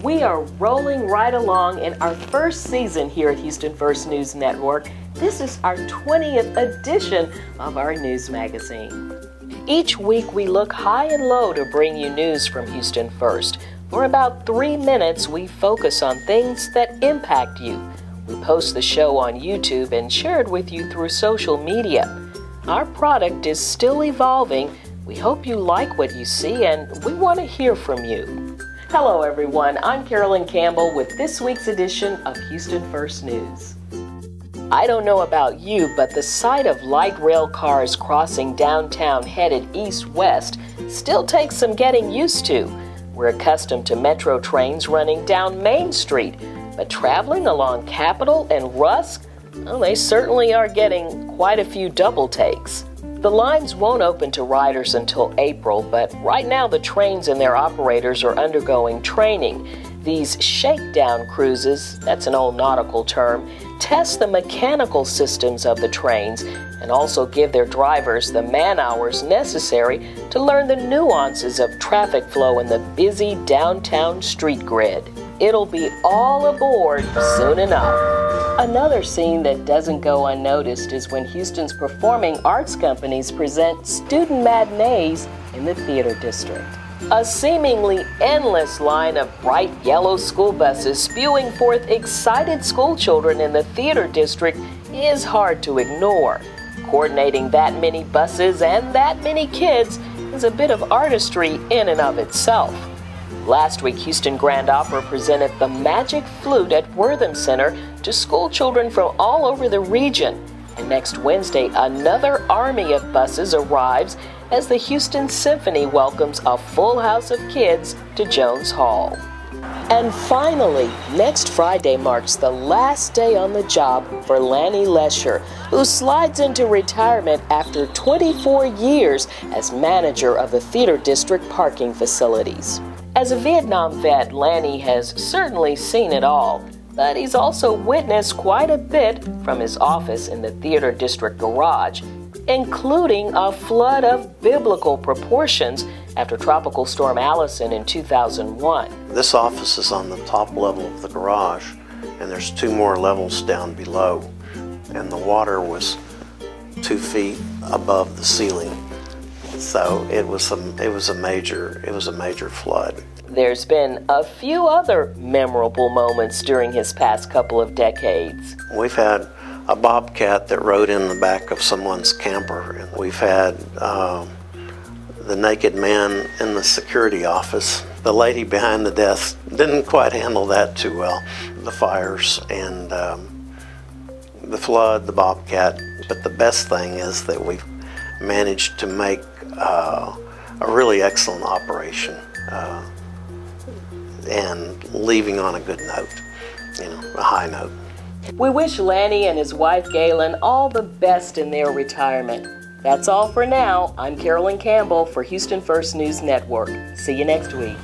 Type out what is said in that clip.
We are rolling right along in our first season here at Houston First News Network. This is our 20th edition of our news magazine. Each week we look high and low to bring you news from Houston First. For about 3 minutes we focus on things that impact you. We post the show on YouTube and share it with you through social media. Our product is still evolving. We hope you like what you see and we want to hear from you. Hello everyone, I'm Carolyn Campbell with this week's edition of Houston First News. I don't know about you, but the sight of light rail cars crossing downtown headed east-west still takes some getting used to. We're accustomed to metro trains running down Main Street, but traveling along Capitol and Rusk, well, they certainly are getting quite a few double takes. The lines won't open to riders until April, but right now the trains and their operators are undergoing training. These shakedown cruises, that's an old nautical term, test the mechanical systems of the trains and also give their drivers the man-hours necessary to learn the nuances of traffic flow in the busy downtown street grid. It'll be all aboard soon enough. Another scene that doesn't go unnoticed is when Houston's performing arts companies present student matinees in the theater district. A seemingly endless line of bright yellow school buses spewing forth excited school children in the theater district is hard to ignore. Coordinating that many buses and that many kids is a bit of artistry in and of itself. Last week, Houston Grand Opera presented the Magic Flute at Wortham Center to school children from all over the region. And next Wednesday, another army of buses arrives as the Houston Symphony welcomes a full house of kids to Jones Hall. And finally, next Friday marks the last day on the job for Lanny Lesher, who slides into retirement after 24 years as manager of the Theater District parking facilities. As a Vietnam vet, Lanny has certainly seen it all, but he's also witnessed quite a bit from his office in the Theater District garage, including a flood of biblical proportions after Tropical Storm Allison in 2001. This office is on the top level of the garage, and there's 2 more levels down below, and the water was 2 feet above the ceiling. So it was a major flood. There's been a few other memorable moments during his past couple of decades. We've had a bobcat that rode in the back of someone's camper, and we've had the naked man in the security office. The lady behind the desk didn't quite handle that too well. The fires and the flood, the bobcat. But the best thing is that we've managed to make a really excellent operation and leaving on a good note, a high note. We wish Lanny and his wife Galen all the best in their retirement. That's all for now. I'm Carolyn Campbell for Houston First News Network. See you next week.